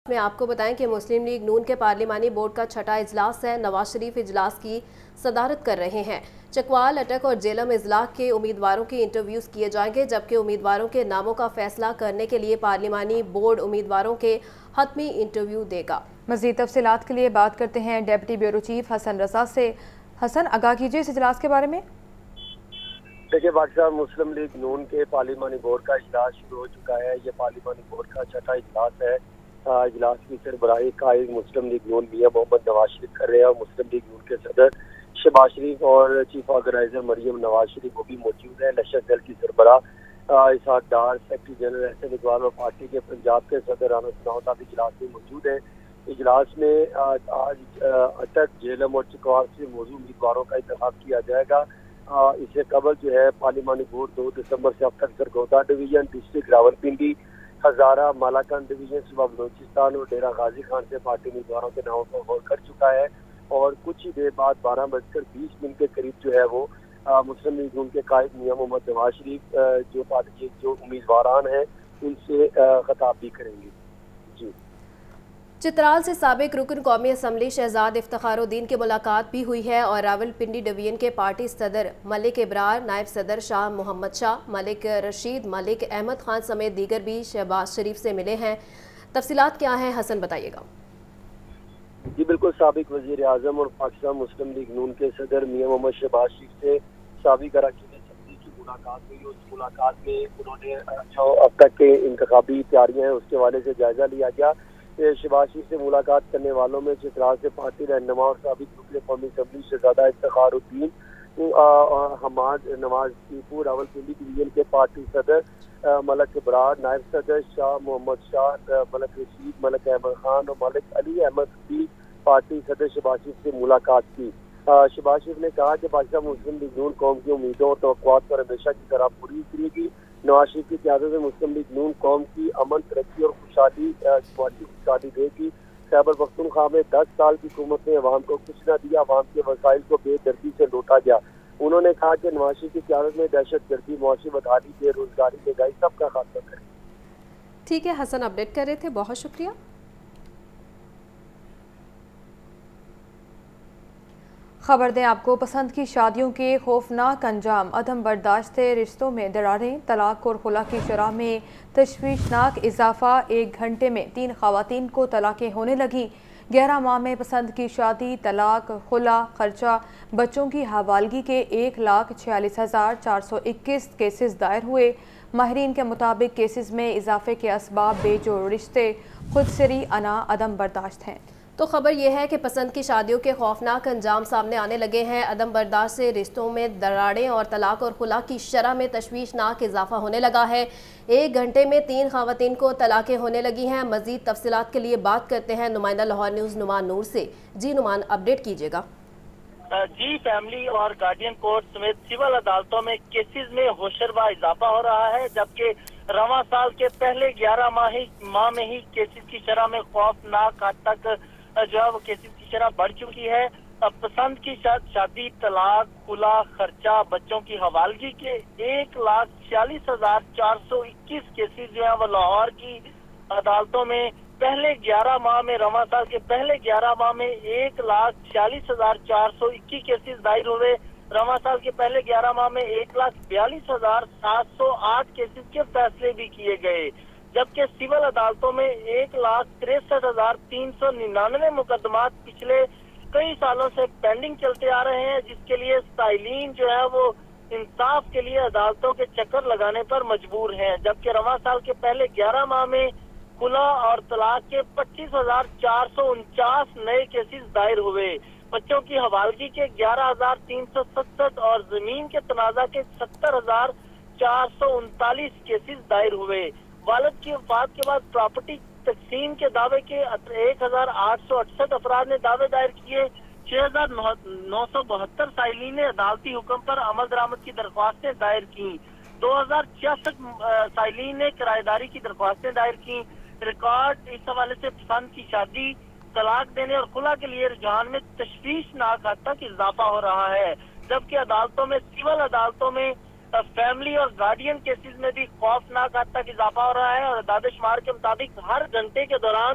میں آپ کو بتائیں کہ مسلم لیگ نون کے پارلیمانی بورڈ کا چھٹا اجلاس ہے۔ نواز شریف اجلاس کی صدارت کر رہے ہیں۔ چکوال، اٹک اور جیلم اضلاع کے امیدواروں کے انٹرویوز کیے جائیں گے، جبکہ امیدواروں کے ناموں کا فیصلہ کرنے کے لیے پارلیمانی بورڈ امیدواروں کے حتمی انٹرویو دے گا۔ مزید تفصیلات کے لیے بات کرتے ہیں ڈیپٹی بیورو چیف حسن رضا سے۔ حسن، آگاہ کیجیے اس اجلاس کے بارے میں۔ دیکھیے پاکستان مسلم لیگ نون کے پارلیمانی بورڈ کا اجلاس شروع ہو چکا ہے۔ یہ پارلیمانی بورڈ کا چھٹا اجلاس ہے۔ اجلاس کی سربراہی قائد مسلم لیگ نون میاں محمد نواز شریف کر رہے ہیں اور مسلم لیگ نون کے صدر شہباز شریف اور چیف آرگنائزر مریم نواز شریف وہ بھی موجود ہیں۔ لشکر دل کی سربراہ اسحاق ڈار، سیکرٹری جنرل احسن اقبال اور پارٹی کے پنجاب کے صدر رانا ثناء صاحب اجلاس میں موجود ہیں۔ اجلاس میں آج اٹک، جیلم اور چکوال سے موضوع امیدواروں کا انتخاب کیا جائے گا۔ اس سے قبل جو ہے پارلیمانی بورڈ 2 دسمبر سے اب تک Sargodha division, district Rawalpindi, Hazara, Malakand division, صوبہ بلوچستان اور ڈیرہ غازی خان سے پارٹی امیدواروں کے ناموں پر غور کر چکا ہے اور کچھ ہی دیر بعد 12:20 کے قریب جو ہے وہ مسلم لیگ نون کے قائد میاں محمد نواز شریف جو امیدواران ہیں ان سے خطاب بھی کریں گے۔ جی، چترال سے سابق رکن قومی اسمبلی شہزاد افتخار الدین کی ملاقات بھی ہوئی ہے اور راولپنڈی ڈویژن کے پارٹی صدر ملک ابرار، نائب صدر شاہ محمد شاہ، ملک رشید، ملک احمد خان سمیت دیگر بھی شہباز شریف سے ملے ہیں۔ تفصیلات کیا ہیں حسن، بتائیے گا۔ جی بالکل، سابق وزیر اعظم اور پاکستان مسلم لیگ نون کے صدر میاں محمد شہباز شریف سے سابق اراکین اسمبلی کی ملاقات ہوئی۔ اس ملاقات میں انہوں نے جو اب تک کے انتخابی تیاریاں ہیں اس کے حوالے سے جائزہ لیا گیا۔ شہباز شریف سے ملاقات کرنے والوں میں چترال سے پارٹی رہنما اور سابق رکن قومی اسمبلی شہزادہ افتخار الدین حماد نواز ٹیپو، راولپنڈی ڈویژن کے پارٹی صدر ملک ابرار، نائب صدر شاہ محمد شاہ، ملک رشید، ملک احمد خان اور ملک علی احمد بھی پارٹی صدر شہباز شریف سے ملاقات کی۔ شہباز شریف نے کہا کہ پاکستان مسلم لیگ نون قوم کی امیدوں اور توقعات پر ہمیشہ کی طرح پوری کرے گی۔ نواز شریف کی قیادت میں مسلم لیگ نون قوم کی امن، ترقی اور خوشحالی دے گی۔ خیبر پختونخوا میں 10 سال کی حکومت نے عوام کو کچھ نہ دیا، عوام کے وسائل کو بے دردی سے لوٹا گیا۔ انہوں نے کہا کہ نواز شریف کی قیادت میں دہشت گردی، معاشی بدحالی، بے روزگاری، مہنگائی سب کا خاتمہ کرے۔ ٹھیک ہے حسن، اپڈیٹ کر رہے تھے، بہت شکریہ۔ خبر دیں آپ کو، پسند کی شادیوں کے خوفناک انجام، عدم برداشت رشتوں میں دراڑیں، طلاق اور خلا کی شرح میں تشویشناک اضافہ۔ 1 گھنٹے میں 3 خواتین کو طلاقیں ہونے لگیں۔ 11 ماہ میں پسند کی شادی، طلاق، خلا، خرچہ، بچوں کی حوالگی کے 1,46,421 کیسز دائر ہوئے۔ ماہرین کے مطابق کیسز میں اضافے کے اسباب بے جوڑ رشتے، خودسری، انا، عدم برداشت ہیں۔ تو خبر یہ ہے کہ پسند کی شادیوں کے خوفناک انجام سامنے آنے لگے ہیں۔ عدم برداشت سے رشتوں میں دراڑیں اور طلاق اور خلا کی شرح میں تشویشناک اضافہ ہونے لگا ہے۔ 1 گھنٹے میں 3 خواتین کو طلاقیں ہونے لگی ہیں۔ مزید تفصیلات کے لیے بات کرتے ہیں نمائندہ لاہور نیوز نعمان نور سے۔ جی نعمان، اپڈیٹ کیجیے گا۔ جی، فیملی اور گارڈین کورٹ سمیت سول عدالتوں میں کیسز میں ہوشربا اضافہ ہو رہا ہے، جبکہ رواں سال کے پہلے 11 ماہ میں ہی کیسز کی شرح میں خوفناک حد تک جو ہے وہ کیسز کی شرح بڑھ چکی ہے۔ پسند کی شادی، طلاق، خلا، خرچہ، بچوں کی حوالگی کے 1,46,421 کیسز جو ہیں وہ لاہور کی عدالتوں میں پہلے 11 ماہ میں، رواں سال کے پہلے 11 ماہ میں 1,46,421 کیسز دائر ہوئے۔ رواں سال کے پہلے 11 ماہ میں 1,42,708 کیسز کے فیصلے بھی کیے گئے، جبکہ سول عدالتوں میں 1,63,399 مقدمات پچھلے کئی سالوں سے پینڈنگ چلتے آ رہے ہیں، جس کے لیے سائلین جو ہے وہ انصاف کے لیے عدالتوں کے چکر لگانے پر مجبور ہیں۔ جبکہ رواں سال کے پہلے 11 ماہ میں خلا اور طلاق کے 25,449 نئے کیسز دائر ہوئے، بچوں کی حوالگی کے 11,367 اور زمین کے تنازع کے 70,439 کیسز دائر ہوئے۔ والد کی وفات کے بعد پراپرٹی تقسیم کے دعوے کے 1,868 افراد نے دعوے دائر کیے۔ 6,972 سائلین نے عدالتی حکم پر عمل درآمد کی درخواستیں دائر کی۔ 2,066 سائلین نے کرایہ داری کی درخواستیں دائر کی۔ ریکارڈ اس حوالے سے پسند کی شادی، طلاق دینے اور خلا کے لیے رجحان میں تشویشناک حد تک اضافہ ہو رہا ہے، جبکہ عدالتوں میں، سول عدالتوں میں فیملی اور گارڈین کیسز میں بھی خوفناک حد تک اضافہ ہو رہا ہے اور اعداد شمار کے مطابق ہر گھنٹے کے دوران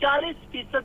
40%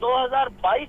2022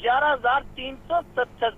11,370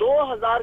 2,000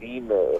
3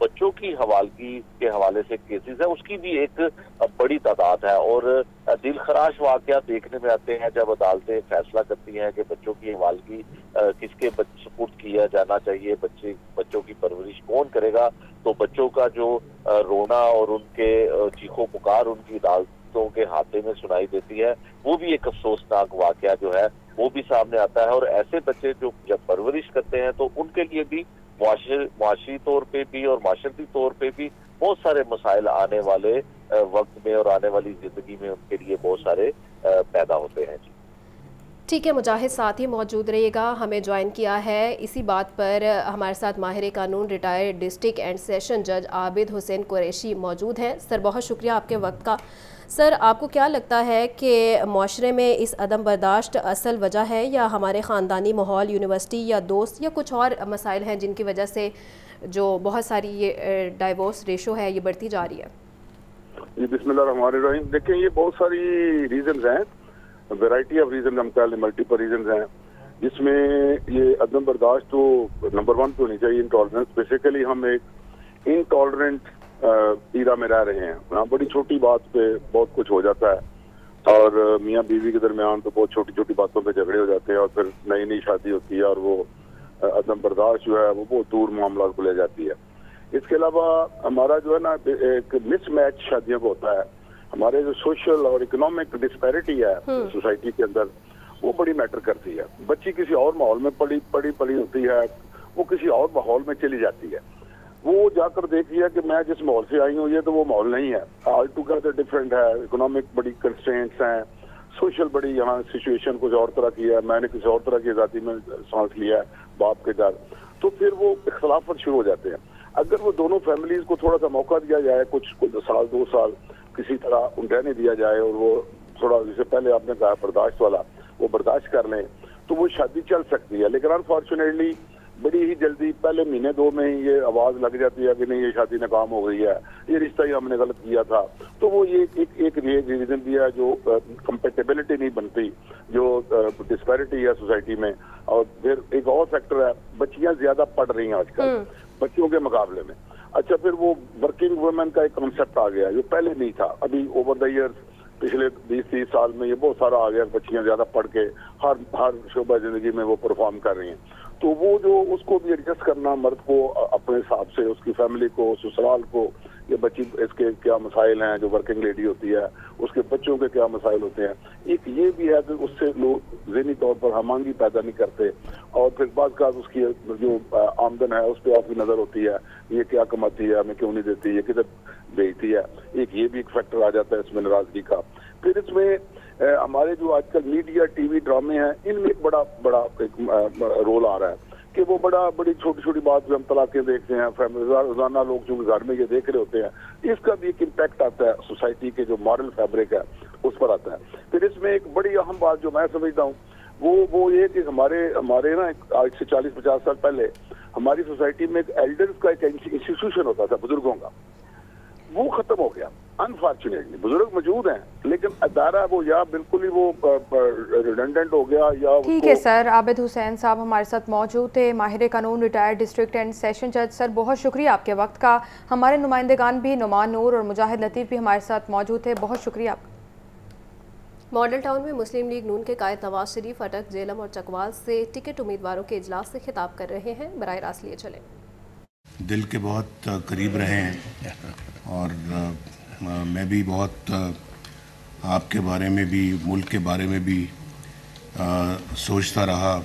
بچوں کی حوالگی کے حوالے سے کیسز ہیں اس کی بھی ایک بڑی تعداد ہے، اور دل خراش واقعات دیکھنے میں آتے ہیں جب عدالتیں فیصلہ کرتی ہیں کہ بچوں کی حوالگی کس کے سپرد کیا جانا چاہیے، بچوں کی پرورش کون کرے گا، تو بچوں کا جو رونا اور ان کے چیخو پکار ان کی عدالتوں کے ہاتھے میں سنائی دیتی ہے، وہ بھی ایک افسوسناک واقعہ جو ہے وہ بھی سامنے آتا ہے۔ اور ایسے بچے جو جب پرورش کرتے ہیں تو ان کے لیے بھی معاشی طور پہ بھی اور معاشرتی طور پہ بھی بہت سارے مسائل آنے والے وقت میں اور آنے والی زندگی میں ان کے لیے بہت سارے پیدا ہوتے ہیں۔ جی ٹھیک ہے، مجاہد ساتھ ہی موجود رہیے گا، ہمیں جوائن کیا ہے اسی بات پر ہمارے ساتھ ماہر قانون ریٹائرڈ ڈسٹرکٹ اینڈ سیشن جج عابد حسین قریشی موجود ہیں۔ سر بہت شکریہ آپ کے وقت کا۔ سر آپ کو کیا لگتا ہے کہ معاشرے میں اس عدم برداشت اصل وجہ ہے یا ہمارے خاندانی ماحول، یونیورسٹی یا دوست یا کچھ اور مسائل ہیں جن کی وجہ سے جو بہت ساری یہ ڈائیورس ریشو ہے یہ بڑھتی جا رہی ہے؟ جی بسم اللہ الرحمن الرحیم۔ دیکھیں یہ بہت ساری ریزنز ہیں، ویرائٹی آف ریزن، ہم کہہ لیں ملٹیپل ریزنز ہیں، جس میں یہ عدم برداشت تو نمبر 1 پہ ہونی چاہیے، انٹالرنس۔ بیسیکلی ہم ایک انٹالرنٹ ایرا میں رہ رہے ہیں، بڑی چھوٹی بات پہ بہت کچھ ہو جاتا ہے، اور میاں بیوی کے درمیان تو بہت چھوٹی چھوٹی باتوں پہ جھگڑے ہو جاتے ہیں، اور پھر نئی شادی ہوتی ہے اور وہ عدم برداشت جو ہے وہ بہت دور معاملات کو لے جاتی ہے۔ اس کے علاوہ ہمارا جو ہے نا ایک مس میچ شادیوں کو ہوتا ہے، ہمارے جو سوشل اور اکنامک ڈسپیرٹی ہے سوسائٹی کے اندر وہ بڑی میٹر کرتی ہے۔ بچی کسی اور ماحول میں پڑی ہوتی ہے، وہ کسی اور ماحول میں چلی جاتی ہے، وہ جا کر دیکھتی ہے کہ میں جس ماحول سے آئی ہوں یہ تو وہ ماحول نہیں ہے، آل ٹوگیدر ڈفرینٹ ہے، اکنامک بڑی کنسٹرینٹس ہیں، سوشل بڑی یہاں سچویشن کچھ اور طرح کی ہے، میں نے کسی اور طرح کی آزادی میں سانس لیا ہے باپ کے گھر، تو پھر وہ اختلافات شروع ہو جاتے ہیں۔ اگر وہ دونوں فیملیز کو تھوڑا سا موقع دیا جائے، کچھ سال 2 سال کسی طرح رہنے دیا جائے، اور وہ تھوڑا جسے پہلے آپ نے کہا برداشت والا وہ برداشت کر لیں، تو وہ شادی چل سکتی ہے۔ لیکن انفارچونیٹلی بڑی ہی جلدی پہلے مہینے 2 میں ہی یہ آواز لگ جاتی ہے کہ نہیں یہ شادی ناکام ہو گئی ہے، یہ رشتہ ہی ہم نے غلط کیا تھا، تو وہ یہ ایک ریزن بھی ہے جو کمپیٹیبلٹی نہیں بنتی، جو ڈسپیرٹی ہے سوسائٹی میں۔ اور پھر ایک اور فیکٹر ہے، بچیاں زیادہ پڑھ رہی ہیں آج کل بچوں کے مقابلے میں۔ اچھا پھر وہ ورکنگ وومن کا ایک کنسیپٹ آ گیا جو پہلے نہیں تھا، ابھی اوور دا ایئرز پچھلے 20-30 سال میں یہ بہت سارا آ گیا، بچیاں زیادہ پڑھ کے ہر شعبہ زندگی میں وہ پرفارم کر رہی ہیں، تو وہ جو اس کو بھی ایڈجسٹ کرنا مرد کو اپنے حساب سے، اس کی فیملی کو، سسرال کو، یہ بچی اس کے کیا مسائل ہیں، جو ورکنگ لیڈی ہوتی ہے اس کے بچوں کے کیا مسائل ہوتے ہیں، ایک یہ بھی ہے کہ اس سے لوگ ذہنی طور پر ہمانگی پیدا نہیں کرتے، اور پھر بعض کا اس کی جو آمدن ہے اس پہ آپ کی نظر ہوتی ہے، یہ کیا کماتی ہے، ہمیں کیوں نہیں دیتی، یہ کدھر بیچتی ہے، یہ بھی ایک فیکٹر آ جاتا ہے اس میں ناراضگی کا۔ پھر اس میں ہمارے جو آج کل میڈیا ٹی وی ڈرامے ہیں ان میں ایک بڑا ایک رول آ رہا ہے کہ وہ بڑی چھوٹی بات جو ہم طلاقیں دیکھتے ہیں، روزانہ لوگ جو گھر میں یہ دیکھ رہے ہوتے ہیں، اس کا بھی ایک امپیکٹ آتا ہے سوسائٹی کے جو مارل فیبرک ہے اس پر آتا ہے۔ پھر اس میں ایک بڑی اہم بات جو میں سمجھتا ہوں وہ یہ کہ ہمارے نا آج سے 40-50 سال پہلے ہماری سوسائٹی میں ایک ایلڈرز کا ایک انسٹیٹیوشن ہوتا تھا بزرگوں کا، وہ ختم ہو گیا انفارچونیٹلی۔ بزرگ موجود ہیں لیکن ادارہ وہ یا بالکل ہی وہ ریڈنڈنٹ ہو گیا یا۔ ٹھیک ہے سر، عابد حسین صاحب ہمارے ساتھ موجود تھے، ماہر قانون ریٹائرڈ ڈسٹرکٹ اینڈ سیشن جج۔ سر بہت شکریہ آپ کے وقت کا۔ ہمارے نمائندگان بھی نعمان نور اور مجاہد لطیف بھی ہمارے ساتھ موجود تھے، بہت شکریہ آپ کا۔ ماڈل ٹاؤن میں مسلم لیگ نون کے قائد نواز شریف اٹک، جیلم اور چکوال سے ٹکٹ امیدواروں کے اجلاس سے خطاب کر رہے ہیں، براہ راست لیے چلیں۔ دل کے بہت قریب رہے ہیں اور میں بھی بہت آپ کے بارے میں بھی، ملک کے بارے میں بھی سوچتا رہا،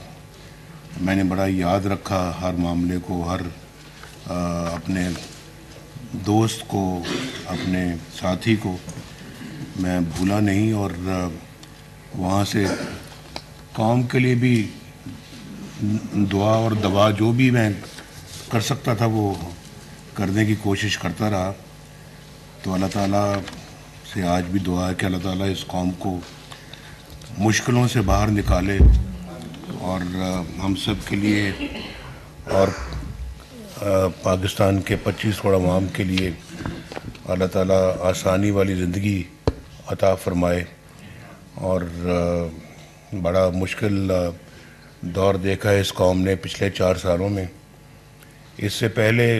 میں نے بڑا یاد رکھا ہر معاملے کو، ہر اپنے دوست کو، اپنے ساتھی کو میں بھولا نہیں، اور وہاں سے قوم کے لیے بھی دعا اور دوا جو بھی میں کر سکتا تھا وہ کرنے کی کوشش کرتا رہا۔ تو اللہ تعالیٰ سے آج بھی دعا ہے کہ اللہ تعالیٰ اس قوم کو مشکلوں سے باہر نکالے، اور ہم سب کے لیے اور پاکستان کے 25 کروڑ عوام کے لیے اللہ تعالیٰ آسانی والی زندگی عطا فرمائے۔ اور بڑا مشکل دور دیکھا ہے اس قوم نے پچھلے 4 سالوں میں۔ اس سے پہلے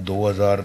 2000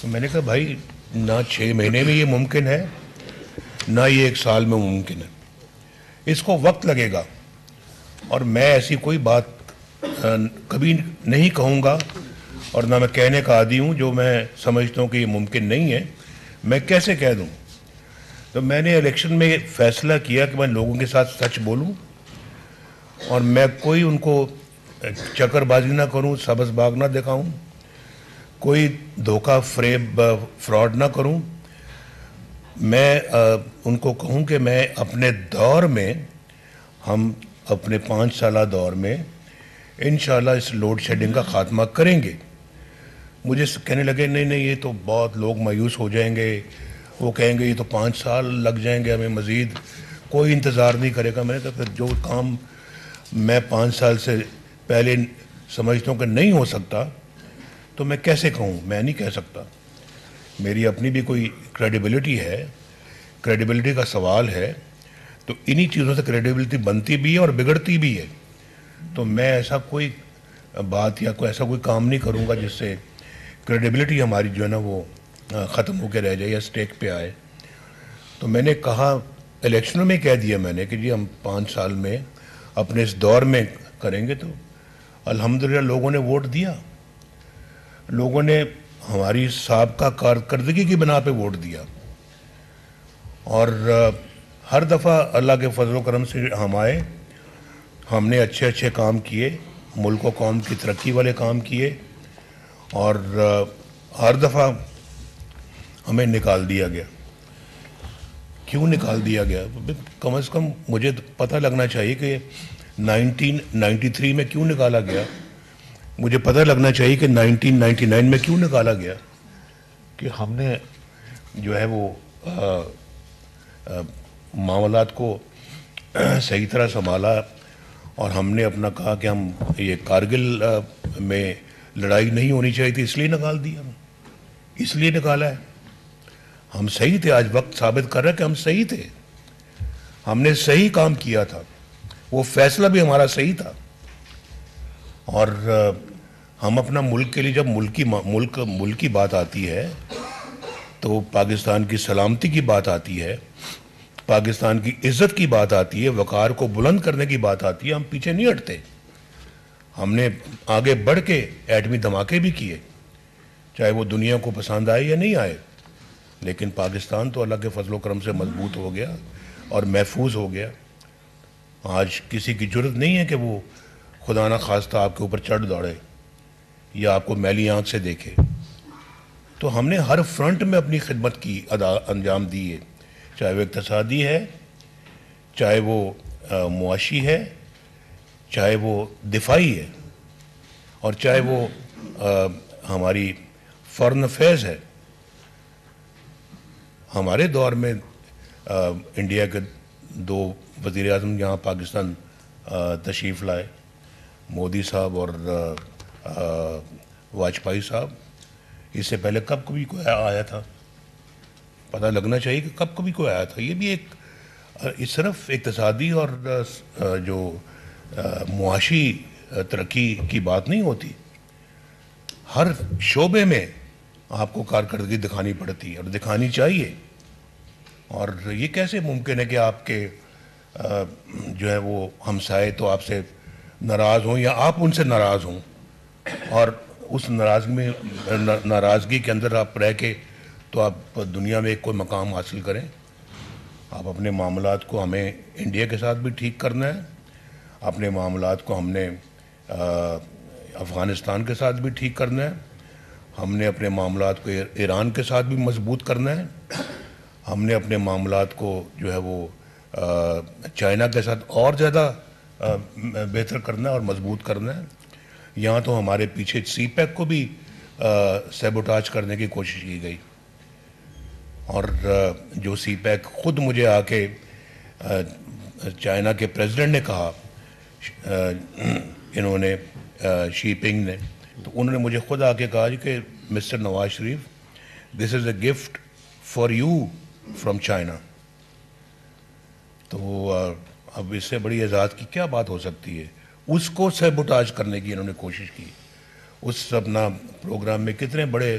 تو میں نے کہا بھائی نہ 6 مہینے میں یہ ممکن ہے نہ یہ 1 سال میں ممکن ہے, اس کو وقت لگے گا. اور میں ایسی کوئی بات کبھی نہیں کہوں گا اور نہ میں کہنے کا عادی ہوں جو میں سمجھتا ہوں کہ یہ ممکن نہیں ہے. میں کیسے کہہ دوں؟ تو میں نے الیکشن میں فیصلہ کیا کہ میں لوگوں کے ساتھ سچ بولوں اور میں کوئی ان کو چکر بازی نہ کروں, سبز باغ نہ دکھاؤں, کوئی دھوکہ فریب فراڈ نہ کروں. میں ان کو کہوں کہ میں اپنے دور میں, ہم اپنے 5 سالہ دور میں انشاءاللہ اس لوڈ شیڈنگ کا خاتمہ کریں گے. مجھے کہنے لگے نہیں یہ تو بہت لوگ مایوس ہو جائیں گے, وہ کہیں گے یہ تو 5 سال لگ جائیں گے, ہمیں مزید کوئی انتظار نہیں کرے گا. میں نے کہا پھر جو کام میں 5 سال سے پہلے سمجھتا ہوں کہ نہیں ہو سکتا تو میں کیسے کہوں؟ میں نہیں کہہ سکتا. میری اپنی بھی کوئی کریڈیبلٹی ہے, کریڈیبلٹی کا سوال ہے, تو انہی چیزوں سے کریڈیبلٹی بنتی بھی ہے اور بگڑتی بھی ہے. تو میں ایسا کوئی بات یا کوئی ایسا کوئی کام نہیں کروں گا جس سے کریڈیبلٹی ہماری جو ہے نا وہ ختم ہو کے رہ جائے یا اسٹیک پہ آئے. تو میں نے کہا, الیکشنوں میں کہہ دیا میں نے کہ جی ہم 5 سال میں اپنے اس دور میں کریں گے. تو الحمدللہ لوگوں نے ووٹ دیا, لوگوں نے ہماری سابقہ کارکردگی کی بنا پہ ووٹ دیا, اور ہر دفعہ اللہ کے فضل و کرم سے ہم آئے, ہم نے اچھے کام کیے, ملک و قوم کی ترقی والے کام کیے, اور ہر دفعہ ہمیں نکال دیا گیا. کیوں نکال دیا گیا؟ کم از کم مجھے پتہ لگنا چاہیے کہ 1993 میں کیوں نکالا گیا, مجھے پتہ لگنا چاہیے کہ 1999 میں کیوں نکالا گیا. کہ ہم نے جو ہے وہ معاملات کو صحیح طرح سنبھالا, اور ہم نے اپنا کہا کہ ہم یہ کارگل میں لڑائی نہیں ہونی چاہیے تھی, اس لیے نکال دیا, اس لیے نکالا ہے. ہم صحیح تھے, آج وقت ثابت کر رہا ہے کہ ہم صحیح تھے, ہم نے صحیح کام کیا تھا, وہ فیصلہ بھی ہمارا صحیح تھا. اور ہم اپنا ملک کے لیے جب ملک کی بات آتی ہے تو پاکستان کی سلامتی کی بات آتی ہے, پاکستان کی عزت کی بات آتی ہے, وقار کو بلند کرنے کی بات آتی ہے, ہم پیچھے نہیں ہٹتے. ہم نے آگے بڑھ کے ایٹمی دھماکے بھی کیے, چاہے وہ دنیا کو پسند آئے یا نہیں آئے, لیکن پاکستان تو اللہ کے فضل و کرم سے مضبوط ہو گیا اور محفوظ ہو گیا. آج کسی کی جرت نہیں ہے کہ وہ خدا نہ خواستہ آپ کے اوپر چڑھ دوڑے یا آپ کو میلی آنکھ سے دیکھے. تو ہم نے ہر فرنٹ میں اپنی خدمت کی انجام دی ہے, چاہے وہ اقتصادی ہے, چاہے وہ معاشی ہے, چاہے وہ دفاعی ہے, اور چاہے وہ ہماری فارن افیئرز ہے. ہمارے دور میں انڈیا کے 2 وزیر اعظم یہاں پاکستان تشریف لائے, مودی صاحب اور واجپئی صاحب. اس سے پہلے کب کبھی کوئی آیا تھا؟ پتہ لگنا چاہیے کہ کب کبھی کوئی آیا تھا. یہ بھی ایک صرف اقتصادی اور جو معاشی ترقی کی بات نہیں ہوتی, ہر شعبے میں آپ کو کارکردگی دکھانی پڑتی ہے اور دکھانی چاہیے. اور یہ کیسے ممکن ہے کہ آپ کے جو ہے وہ ہمسائے تو آپ سے ناراض ہوں یا آپ ان سے ناراض ہوں, اور اس ناراضگی کے اندر آپ رہ کے تو آپ دنیا میں ایک کوئی مقام حاصل کریں. آپ اپنے معاملات کو ہمیں انڈیا کے ساتھ بھی ٹھیک کرنا ہے, اپنے معاملات کو ہم نے افغانستان کے ساتھ بھی ٹھیک کرنا ہے, ہم نے اپنے معاملات کو ایران کے ساتھ بھی مضبوط کرنا ہے, ہم نے اپنے معاملات کو جو ہے وہ چائنا کے ساتھ اور زیادہ بہتر کرنا ہے اور مضبوط کرنا ہے. یہاں تو ہمارے پیچھے سی پیک کو بھی سیبوٹاج کرنے کی کوشش کی گئی, اور جو سی پیک خود مجھے آ کے چائنا کے پریزیڈنٹ نے کہا, انہوں نے شی پنگ نے, تو انہوں نے مجھے خود آ کے کہا کہ mister Nawaz Sharif, this is a gift for you from China. تو اب اس سے بڑی اعزاز کی کیا بات ہو سکتی ہے؟ اس کو سیبوٹاج کرنے کی انہوں نے کوشش کی. اس اپنا پروگرام میں کتنے بڑے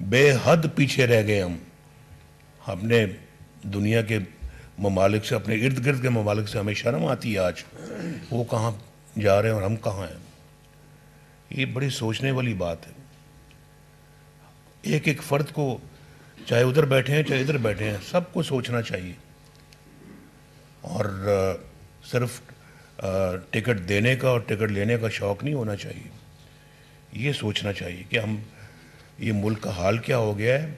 بے حد پیچھے رہ گئے ہم اپنے دنیا کے ممالک سے, اپنے ارد گرد کے ممالک سے. ہمیں شرم آتی ہے آج, وہ کہاں جا رہے ہیں اور ہم کہاں ہیں. یہ بڑی سوچنے والی بات ہے. ایک ایک فرد کو, چاہے ادھر بیٹھے ہیں چاہے ادھر بیٹھے ہیں, سب کو سوچنا چاہیے. اور صرف ٹکٹ دینے کا اور ٹکٹ لینے کا شوق نہیں ہونا چاہیے. یہ سوچنا چاہیے کہ ہم, یہ ملک کا حال کیا ہو گیا ہے,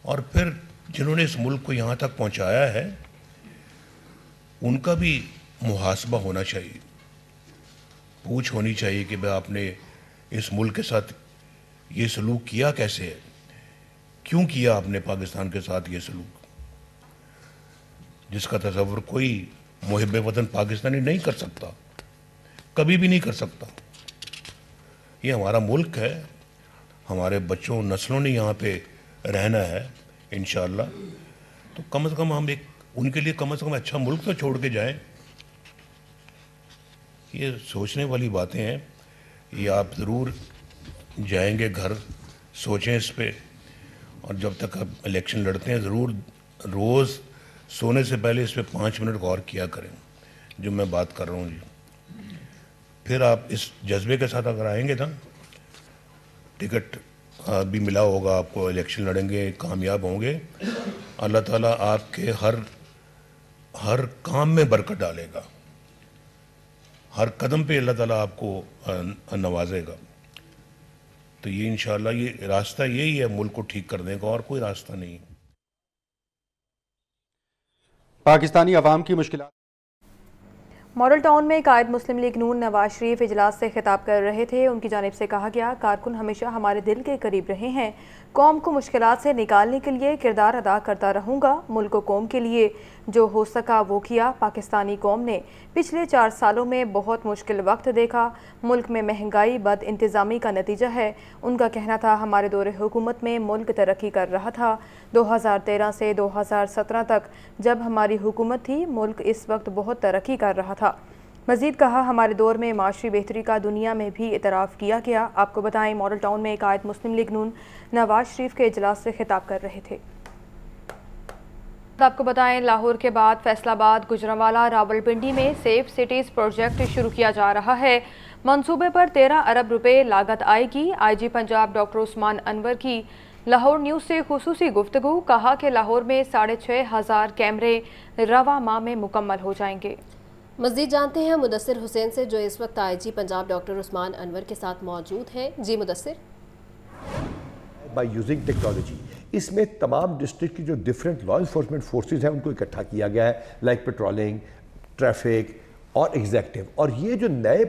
اور پھر جنہوں نے اس ملک کو یہاں تک پہنچایا ہے ان کا بھی محاسبہ ہونا چاہیے. پوچھ ہونی چاہیے کہ بھئی آپ نے اس ملک کے ساتھ یہ سلوک کیا کیسے ہے, کیوں کیا آپ نے پاکستان کے ساتھ یہ سلوک, جس کا تصور کوئی محب وطن پاکستانی نہیں کر سکتا, کبھی بھی نہیں کر سکتا. یہ ہمارا ملک ہے, ہمارے بچوں نسلوں نے یہاں پہ رہنا ہے انشاءاللہ. تو کم از کم ہم ان کے لیے کم از کم اچھا ملک تو چھوڑ کے جائیں. یہ سوچنے والی باتیں ہیں. یہ آپ ضرور جائیں گے گھر, سوچیں اس پہ, اور جب تک آپ الیکشن لڑتے ہیں ضرور روز سونے سے پہلے اس پہ 5 منٹ غور کیا کریں جو میں بات کر رہا ہوں. جی پھر آپ اس جذبے کے ساتھ اگر آئیں گے نا, ٹکٹ بھی ملا ہوگا آپ کو, الیکشن لڑیں گے, کامیاب ہوں گے, اللہ تعالیٰ آپ کے ہر کام میں برکت ڈالے گا, ہر قدم پہ اللہ تعالیٰ آپ کو نوازے گا. تو یہ انشاءاللہ یہ راستہ یہی ہے ملک کو ٹھیک کرنے کا, اور کوئی راستہ نہیں. پاکستانی عوام کی مشکلات. ماڈل ٹاؤن میں قائد مسلم لیگ نون نواز شریف اجلاس سے خطاب کر رہے تھے. ان کی جانب سے کہا گیا, کارکن ہمیشہ ہمارے دل کے قریب رہے ہیں, قوم کو مشکلات سے نکالنے کے لیے کردار ادا کرتا رہوں گا. ملک و قوم کے لیے جو ہو سکا وہ کیا. پاکستانی قوم نے پچھلے 4 سالوں میں بہت مشکل وقت دیکھا. ملک میں مہنگائی بد انتظامی کا نتیجہ ہے. ان کا کہنا تھا ہمارے دور حکومت میں ملک ترقی کر رہا تھا. 2013 سے 2017 تک جب ہماری حکومت تھی ملک اس وقت بہت ترقی کر رہا تھا. مزید کہا ہمارے دور میں معاشی بہتری کا دنیا میں بھی اعتراف کیا گیا. آپ کو بتائیں ماڈل ٹاؤن میں قائد مسلم لیگ نون نواز شریف کے اجلاس سے خطاب کر رہے تھے. آپ کو بتائیں لاہور کے بعد فیصل آباد, گجرانوالہ, راولپنڈی میں سیف سٹیز پروجیکٹ شروع کیا جا رہا ہے. منصوبے پر 13 ارب روپے لاگت آئے گی. آئی جی پنجاب ڈاکٹر عثمان انور کی لاہور نیوز سے خصوصی گفتگو. کہا کہ لاہور میں 6,500 کیمرے رواں ماہ میں مکمل ہو جائیں گے. مزید جانتے ہیں مدثر حسین سے جو اس وقت آئی جی پنجاب ڈاکٹر عثمان انور کے ساتھ موجود ہیں. جی مدثر. بائی یوزنگ ٹیکنالوجی اس میں تمام ڈسٹرکٹ کی جو ڈفرینٹ لا انفورسمنٹ فورسز ہیں ان کو اکٹھا کیا گیا ہے, لائک پیٹرولنگ, ٹریفک اور ایگزیکٹو. اور یہ جو نئے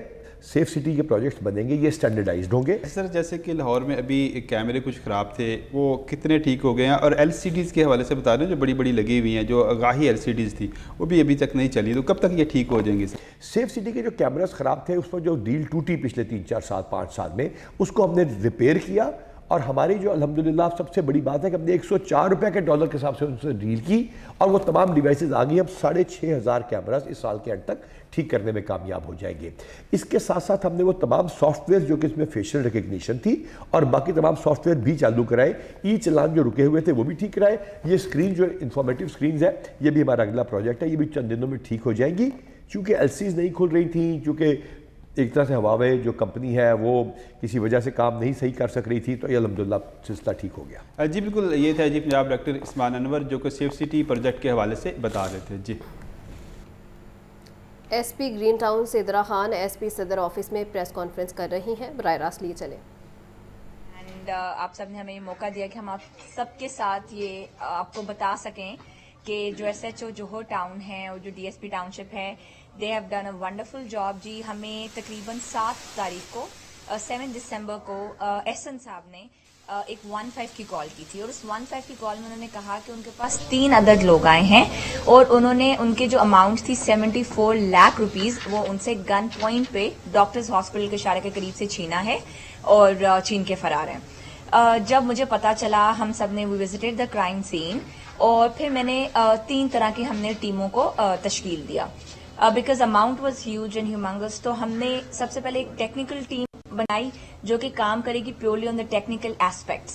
سیف سٹی کے پروجیکٹس بنیں گے یہ اسٹینڈرڈائزڈ ہوں گے. سر جیسے کہ لاہور میں ابھی کیمرے کچھ خراب تھے, وہ کتنے ٹھیک ہو گئے ہیں؟ اور ایل سی ڈیز کے حوالے سے بتا رہے ہیں جو بڑی بڑی لگی ہوئی ہیں, جو آگاہی ایل سی ڈیز تھی وہ بھی ابھی تک نہیں چلی, تو کب تک یہ ٹھیک ہو جائیں گے؟ سیف سٹی کے جو کیمراز خراب تھے اس پر جو ڈیل ٹوٹی پچھلے 3-4 سال 5 سال میں, اس کو ہم نے ریپیئر کیا. اور ہماری جو الحمدللہ سب سے بڑی بات ہے کہ ہم نے 104 روپے کے ڈالر کے حساب سے ان سے ڈیل کی, اور وہ تمام ڈیوائسز آ گئی. اب 6,500 کیمراز اس سال کے اینڈ تک ٹھیک کرنے میں کامیاب ہو جائیں گے. اس کے ساتھ ساتھ ہم نے وہ تمام سافٹ ویئر جو کہ اس میں فیشل ریکگنیشن تھی اور باقی تمام سافٹ ویئر بھی چالو کرائے. ای چلان جو رکے ہوئے تھے وہ بھی ٹھیک کرائے. یہ اسکرین جو انفارمیٹیو اسکرینز ہے یہ بھی ہمارا اگلا پروجیکٹ ہے, یہ بھی چند دنوں میں ٹھیک ہو جائیں گی. چونکہ ایل سیز نہیں کھل رہی تھیں, چونکہ ایک طرح سے ہواوے جو کمپنی ہے وہ کسی وجہ سے کام نہیں صحیح کر سک رہی تھی, تو یہ الحمدللہ سلسلہ ٹھیک ہو گیا. جی بالکل, یہ تھا جی پنجاب ڈاکٹر عثمان انور جو کہ سیف سٹی پروجیکٹ کے حوالے سے بتا رہے تھے. جی S P Green Town Sidra Khan S P Saddar office میں پریس کانفرنس کر رہی ہیں, براہ راست لیے چلیں. اینڈ آپ سب نے ہمیں یہ موقع دیا کہ ہم آپ سب کے ساتھ یہ آپ کو بتا سکیں کہ جو ایس ایچ او جوہر ٹاؤن ہے اور جو ڈی ایس پی ٹاؤن شپ ہے, they have done a wonderful job. جی ہمیں تقریباً 7 تاریخ کو 7 دسمبر کو احسن صاحب نے ایک 15 کی کال کی تھی, اور اس 15 کی کال میں انہوں نے کہا کہ ان کے پاس 3 عدد لوگ آئے ہیں اور انہوں نے ان کے جو اماؤنٹ تھی 74 لاکھ روپیز وہ ان سے گن پوائنٹ پہ ڈاکٹرز ہاسپٹل کے اشارے کے قریب سے چھینا ہے اور چھین کے فرار ہیں. جب مجھے پتا چلا ہم سب نے وی وزٹڈ دا کرائم سین, اور پھر میں نے 3 طرح کی ہم نے ٹیموں کو تشکیل دیا because amount was huge and humongous. تو ہم نے سب سے پہلے ایک ٹیکنیکل ٹیم بنائی جو کہ کام کرے گی purely on the technical aspects,